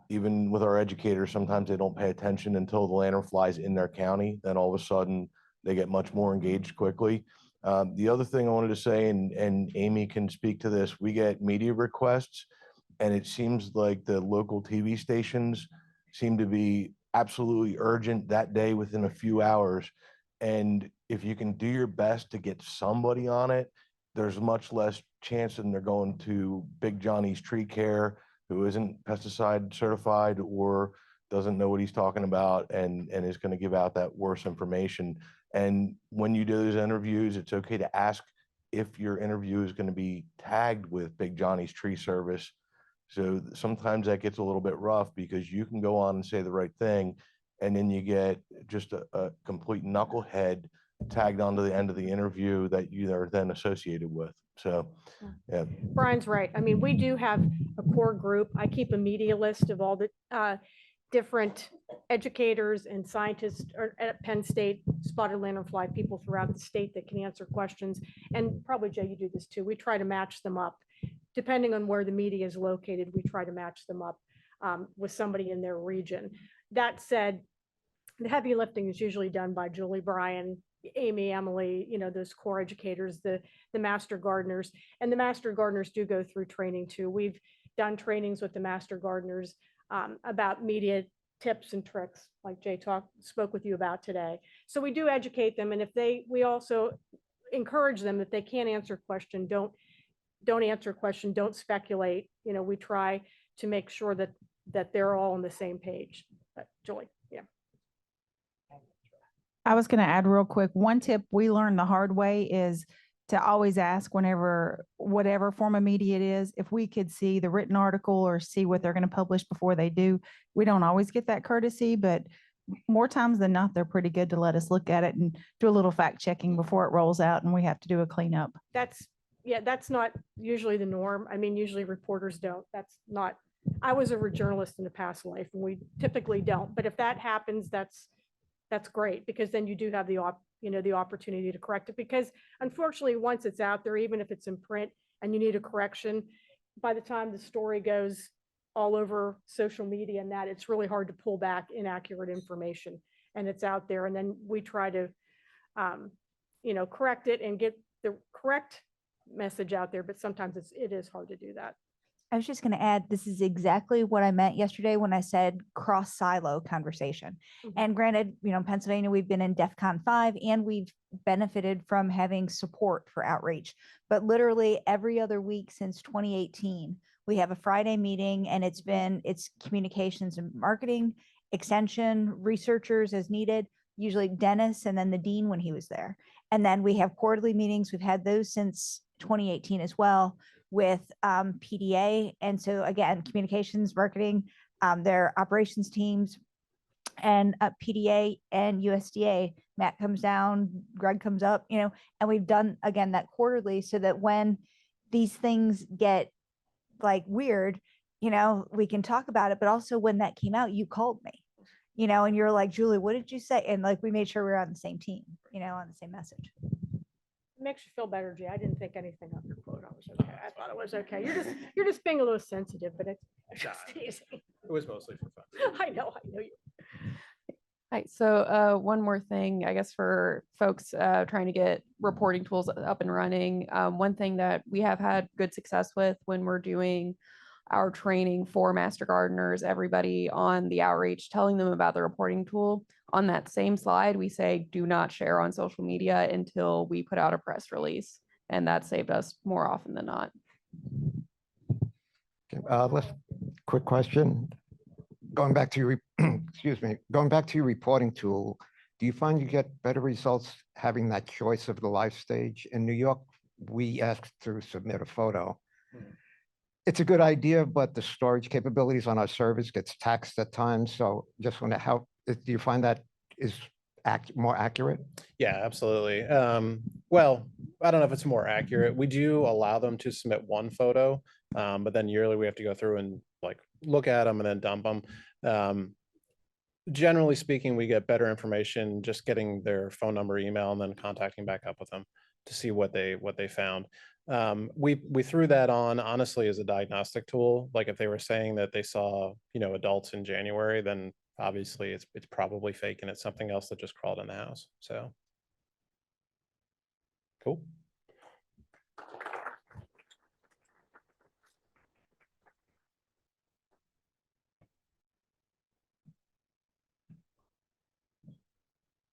even with our educators, sometimes they don't pay attention until the lantern flies in their county. Then all of a sudden they get much more engaged quickly. The other thing I wanted to say, and Amy can speak to this, we get media requests, and it seems like the local TV stations seem to be absolutely urgent that day within a few hours. And if you can do your best to get somebody on it, there's much less chance than they're going to Big Johnny's Tree Care, who isn't pesticide certified or doesn't know what he's talking about and is going to give out that worse information. And when you do those interviews, it's okay to ask if your interview is going to be tagged with Big Johnny's Tree Service. So sometimes that gets a little bit rough because you can go on and say the right thing, and then you get just a complete knucklehead tagged onto the end of the interview that you are then associated with. So, yeah. Brian's right. I mean, we do have a core group. I keep a media list of all the different educators and scientists at Penn State, spotted lanternfly people throughout the state that can answer questions. And probably, Jay, you do this too. We try to match them up. Depending on where the media is located, we try to match them up with somebody in their region. That said, the heavy lifting is usually done by Julie, Brian, Amy, Emily, you know, those core educators, the master gardeners, and the master gardeners do go through training too. We've done trainings with the master gardeners about media tips and tricks, like Jay spoke with you about today. So we do educate them, and we also encourage them that they can't answer a question, don't answer a question, don't speculate. You know, we try to make sure that they're all on the same page. But Julie, yeah. I was going to add real quick, one tip we learned the hard way is to always ask whenever, whatever form of media it is, if we could see the written article or see what they're going to publish before they do. We don't always get that courtesy, but more times than not, they're pretty good to let us look at it and do a little fact checking before it rolls out and we have to do a cleanup. That's not usually the norm. I mean, usually reporters don't. That's not, I was a journalist in a past life and we typically don't, but if that happens, that's great, because then you do have the opportunity to correct it, because unfortunately, once it's out there, even if it's in print and you need a correction, by the time the story goes all over social media and that, it's really hard to pull back inaccurate information, and it's out there. And then we try to, correct it and get the correct message out there. But sometimes it is hard to do that. I was just going to add, this is exactly what I meant yesterday when I said cross silo conversation. And granted, in Pennsylvania, we've been in DEFCON 5 and we've benefited from having support for outreach. But literally every other week since 2018, we have a Friday meeting, and it's communications and marketing, extension, researchers as needed, usually Dennis and then the dean when he was there. And then we have quarterly meetings. We've had those since 2018 as well, with PDA. And so again, communications, marketing, their operations teams, and PDA and USDA. Matt comes down, Greg comes up, and we've done, again, that quarterly, so that when these things get like weird, we can talk about it. But also when that came out, you called me, and you're like, Julie, what did you say? And like, we made sure we were on the same team, on the same message. It makes you feel better, Jay. I didn't think anything of your quote. I was okay. I thought it was okay. You're just being a little sensitive, but it's just easy. It was mostly for fun. I know you. Hi, so one more thing, I guess, for folks trying to get reporting tools up and running. One thing that we have had good success with when we're doing our training for master gardeners, everybody on the outreach, telling them about the reporting tool. On that same slide, we say, do not share on social media until we put out a press release. And that saved us more often than not. Quick question. Going back to your, going back to your reporting tool, do you find you get better results having that choice of the live stage? In New York, we asked to submit a photo. It's a good idea, but the storage capabilities on our servers gets taxed at times. So just wonder Do you find that is more accurate? Yeah, absolutely. Well, I don't know if it's more accurate. We do allow them to submit one photo, but then yearly we have to go through and like look at them and then dump them. Generally speaking, we get better information just getting their phone number, email, and then contacting back up with them to see what they found. We threw that on honestly as a diagnostic tool. Like if they were saying that they saw, adults in January, then obviously it's probably fake and it's something else that just crawled in the house. So cool.